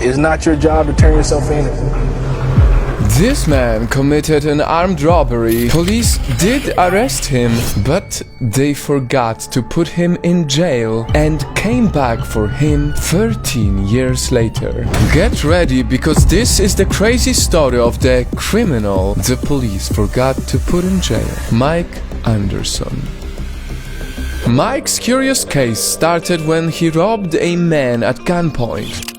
it's not your job to turn yourself in. This man committed an armed robbery. Police did arrest him, but they forgot to put him in jail and came back for him 13 years later. Get ready, because this is the crazy story of the criminal the police forgot to put in jail, Mike Anderson. Mike's curious case started when he robbed a man at gunpoint.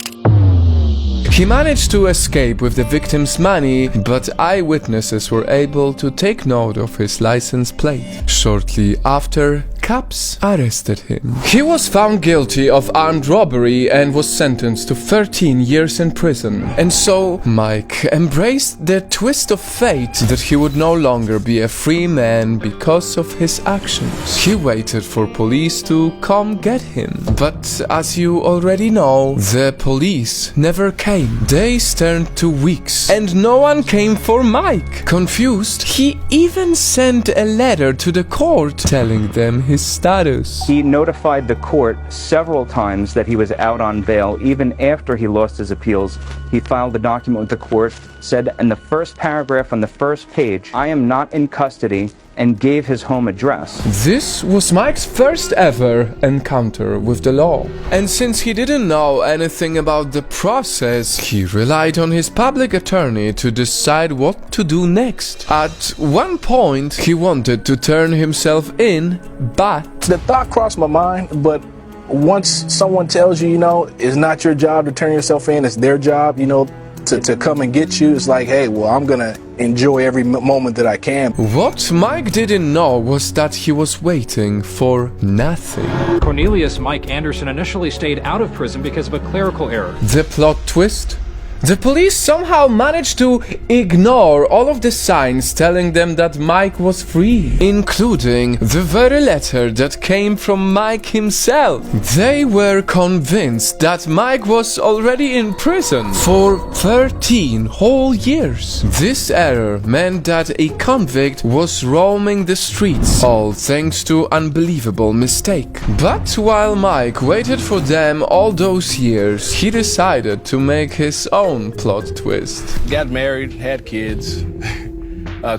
He managed to escape with the victim's money, but eyewitnesses were able to take note of his license plate. Shortly after, cops arrested him. He was found guilty of armed robbery and was sentenced to 13 years in prison. And so, Mike embraced the twist of fate that he would no longer be a free man because of his actions. He waited for police to come get him. But as you already know, the police never came. Days turned to weeks, and no one came for Mike. Confused, he even sent a letter to the court telling them his status. He notified the court several times that he was out on bail. Even after he lost his appeals, he filed a document with the court, said in the first paragraph on the first page, "I am not in custody," and gave his home address. This was Mike's first ever encounter with the law. And since he didn't know anything about the process, he relied on his public attorney to decide what to do next. At one point, he wanted to turn himself in, but The thought crossed my mind, but once someone tells you, it's not your job to turn yourself in, it's their job, to come and get you, it's like, hey, well, I'm gonna enjoy every moment that I can. What Mike didn't know was that he was waiting for nothing. Cornelius Mike Anderson initially stayed out of prison because of a clerical error. The plot twist? The police somehow managed to ignore all of the signs telling them that Mike was free, including the very letter that came from Mike himself. They were convinced that Mike was already in prison for 13 whole years. This error meant that a convict was roaming the streets, all thanks to unbelievable mistake. But while Mike waited for them all those years, he decided to make his own plot twist. Got married, had kids,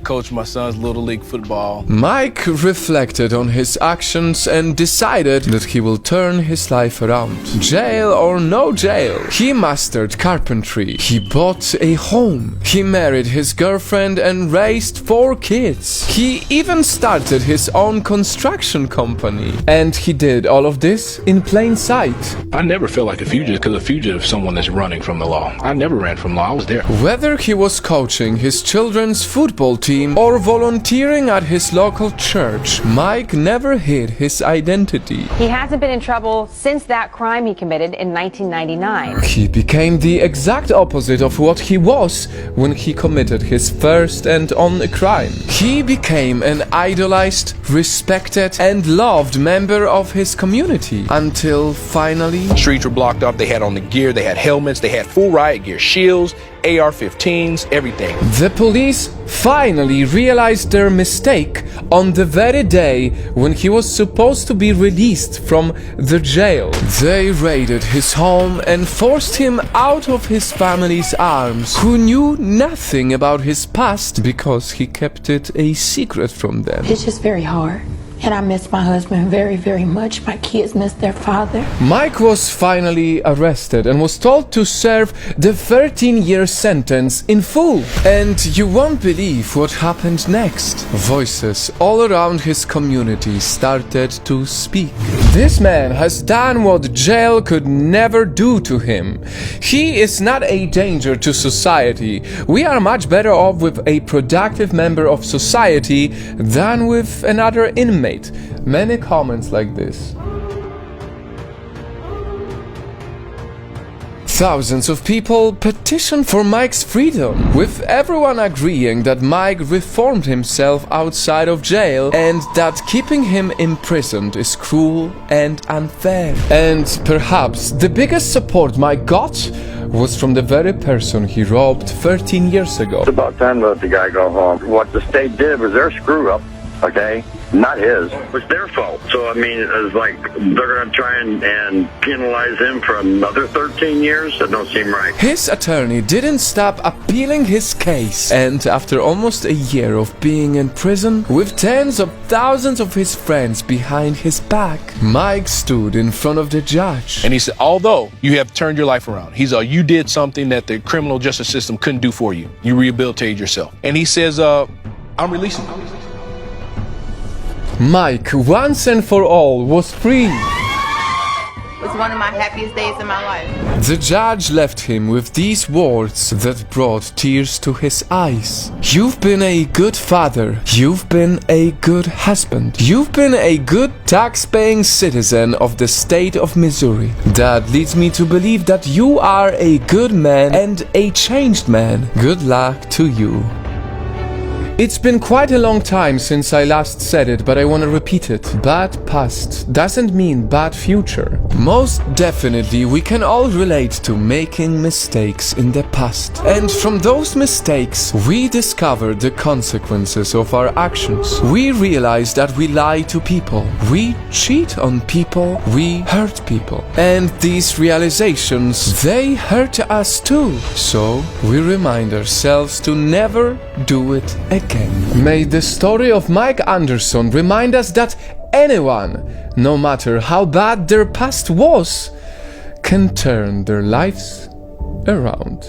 coached my son's Little League football. Mike reflected on his actions and decided that he will turn his life around. Jail or no jail, he mastered carpentry. He bought a home. He married his girlfriend and raised 4 kids. He even started his own construction company. And he did all of this in plain sight. I never felt like a fugitive, because a fugitive is someone that's running from the law. I never ran from law, I was there. Whether he was coaching his children's football team or volunteering at his local church, Mike never hid his identity. He hasn't been in trouble since that crime he committed in 1999. He became the exact opposite of what he was when he committed his first and only crime. He became an idolized, respected, and loved member of his community until finally... Streets were blocked off, they had on the gear, they had helmets, they had full riot gear, shields, AR-15s, everything. The police finally realized their mistake on the very day when he was supposed to be released from the jail. They raided his home and forced him out of his family's arms, who knew nothing about his past because he kept it a secret from them. It's just very hard. And I miss my husband very, very much. My kids miss their father. Mike was finally arrested and was told to serve the 13-year sentence in full. And you won't believe what happened next. Voices all around his community started to speak. This man has done what jail could never do to him. He is not a danger to society. We are much better off with a productive member of society than with another inmate. Many comments like this. Thousands of people petitioned for Mike's freedom, with everyone agreeing that Mike reformed himself outside of jail and that keeping him imprisoned is cruel and unfair. And perhaps the biggest support Mike got was from the very person he robbed 13 years ago. It's about time to let the guy go home. What the state did was their screw up, okay? Not his. It was their fault. So, I mean, it's like they're going to try and penalize him for another 13 years? That don't seem right. His attorney didn't stop appealing his case, and after almost a year of being in prison, with tens of thousands of his friends behind his back, Mike stood in front of the judge. And he said, although you have turned your life around, you did something that the criminal justice system couldn't do for you. You rehabilitated yourself. And he says, I'm releasing you. Mike, once and for all, was free. It was one of my happiest days in my life. The judge left him with these words that brought tears to his eyes. You've been a good father. You've been a good husband. You've been a good tax-paying citizen of the state of Missouri. That leads me to believe that you are a good man and a changed man. Good luck to you. It's been quite a long time since I last said it, but I want to repeat it. Bad past doesn't mean bad future. Most definitely, we can all relate to making mistakes in the past. And from those mistakes, we discover the consequences of our actions. We realize that we lie to people. We cheat on people. We hurt people. And these realizations, they hurt us too. So, we remind ourselves to never do it again. May the story of Mike Anderson remind us that anyone, no matter how bad their past was, can turn their lives around.